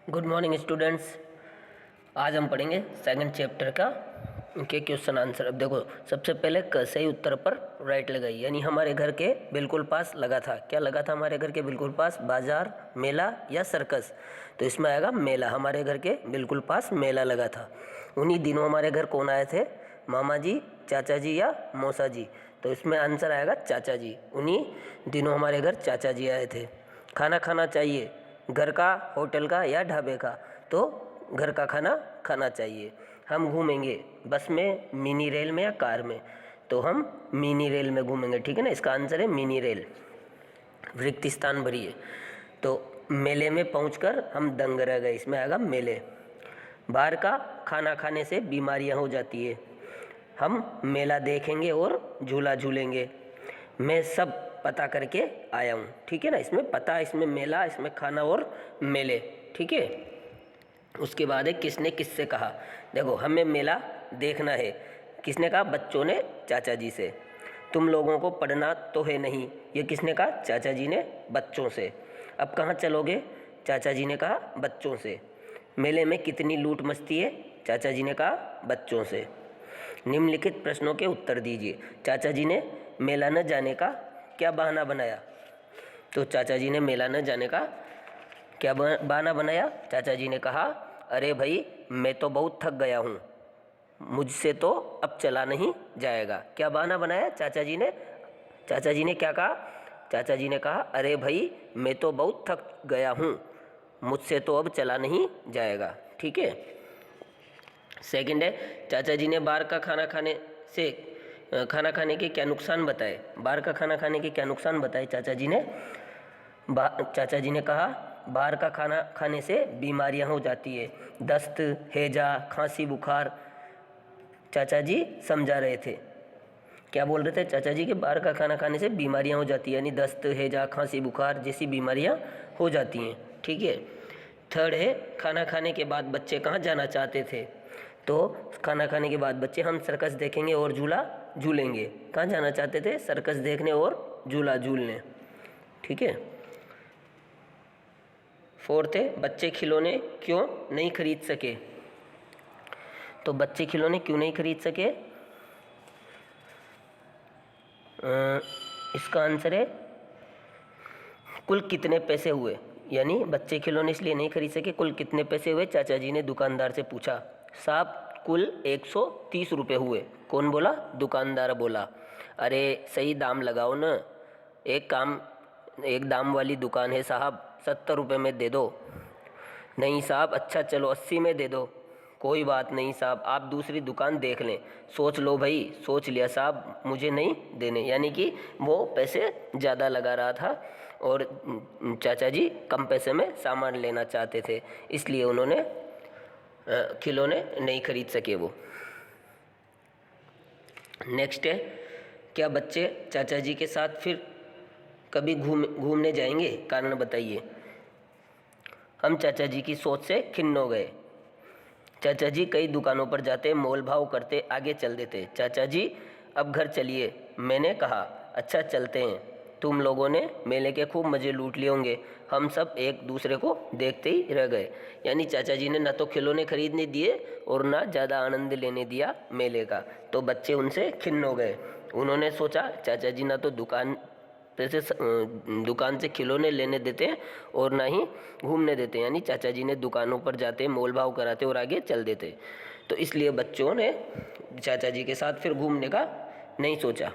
Good morning students. आज हम पढ़ेंगे सेकंड चैप्टर का के क्वेश्चन आंसर। अब देखो, सबसे पहले क सही उत्तर पर राइट लगाई, यानी हमारे घर के बिल्कुल पास लगा था। क्या लगा था हमारे घर के बिल्कुल पास? बाजार, मेला या सर्कस? तो इसमें आएगा मेला। हमारे घर के बिल्कुल पास मेला लगा था। उन्हीं दिनों हमारे घर कौन आए थे? मामा जी, चाचा जी या मौसा जी? तो इसमें आंसर आएगा चाचा जी। उन्हीं दिनों हमारे घर चाचा जी आए थे। खाना खाना चाहिए, घर का, होटल का या ढाबे का? तो घर का खाना खाना चाहिए। हम घूमेंगे बस में, मिनी रेल में या कार में? तो हम मिनी रेल में घूमेंगे। ठीक है ना, इसका आंसर है मिनी रेल। रिक्त स्थान भरिए। तो मेले में पहुंचकर हम दंग रह गए, इसमें आएगा मेले। बाहर का खाना खाने से बीमारियां हो जाती है। हम मेला देखेंगे और झूला झूलेंगे। मैं सब पता करके आया हूँ। ठीक है ना, इसमें पता, इसमें मेला, इसमें खाना और मेले। ठीक है। उसके बाद है किसने किससे कहा। देखो, हमें मेला देखना है। किसने कहा? बच्चों ने चाचा जी से। तुम लोगों को पढ़ना तो है नहीं, ये किसने कहा? चाचा जी ने बच्चों से। अब कहाँ चलोगे? चाचा जी ने कहा बच्चों से। मेले में कितनी लूट मस्ती है? चाचा जी ने कहा बच्चों से। निम्नलिखित प्रश्नों के उत्तर दीजिए। चाचा जी ने मेला न जाने का क्या बहाना बनाया? तो चाचा जी ने मेला न जाने का क्या बहाना बनाया? चाचा जी ने कहा, अरे भाई, मैं तो बहुत थक गया हूँ, मुझसे तो अब चला नहीं जाएगा। क्या बहाना बनाया चाचा जी ने? चाचा जी ने क्या कहा? चाचा जी ने कहा, अरे भाई, मैं तो बहुत थक गया हूँ, मुझसे तो अब चला नहीं जाएगा। ठीक है। सेकंड है, चाचा जी ने बाहर का खाना खाने के क्या नुकसान बताए? बाहर का खाना खाने के क्या नुकसान बताए चाचा जी ने? चाचा जी ने कहा, बाहर का खाना खाने से बीमारियां हो जाती है। दस्त, हैजा, खांसी, बुखार। चाचा जी समझा रहे थे। क्या बोल रहे थे चाचा जी? के बाहर का खाना खाने से बीमारियां हो जाती है, यानी दस्त, हैजा, खांसी, बुखार जैसी बीमारियां हो जाती हैं। ठीक है। थर्ड है, खाना खाने के बाद बच्चे कहाँ जाना चाहते थे? तो खाना खाने के बाद बच्चे, हम सर्कस देखेंगे और झूला झूलेंगे। कहाँ जाना चाहते थे? सर्कस देखने और झूला झूलने। ठीक है। फोर्थ है, बच्चे खिलौने क्यों नहीं खरीद सके? तो बच्चे खिलौने क्यों नहीं खरीद सके? इसका आंसर है कुल कितने पैसे हुए, यानी बच्चे खिलौने इसलिए नहीं खरीद सके। कुल कितने पैसे हुए? चाचा जी ने दुकानदार से पूछा। साहब, कुल 130 रुपये हुए। कौन बोला? दुकानदार बोला। अरे सही दाम लगाओ न, एक दाम वाली दुकान है साहब, 70 रुपये में दे दो। नहीं साहब, अच्छा चलो 80 में दे दो। कोई बात नहीं साहब, आप दूसरी दुकान देख लें। सोच लो भाई। सोच लिया साहब, मुझे नहीं देने। यानी कि वो पैसे ज़्यादा लगा रहा था और चाचा जी कम पैसे में सामान लेना चाहते थे, इसलिए उन्होंने खिलौने नहीं खरीद सके वो। नेक्स्ट है, क्या बच्चे चाचा जी के साथ फिर कभी घूमने जाएंगे? कारण बताइए। हम चाचा जी की सोच से खिन्न हो गए। चाचा जी कई दुकानों पर जाते, मोल भाव करते, आगे चल देते। चाचा जी अब घर चलिए। मैंने कहा, अच्छा चलते हैं। तुम लोगों ने मेले के खूब मज़े लूट लिए होंगे। हम सब एक दूसरे को देखते ही रह गए। यानी चाचा जी ने न तो खिलौने खरीदने दिए और ना ज़्यादा आनंद लेने दिया मेले का, तो बच्चे उनसे खिन्न हो गए। उन्होंने सोचा, चाचा जी ना तो दुकान से खिलौने लेने देते हैं और ना ही घूमने देते हैं, यानी चाचा जी ने दुकानों पर जाते, मोल भाव कराते और आगे चल देते। तो इसलिए बच्चों ने चाचा जी के साथ फिर घूमने का नहीं सोचा।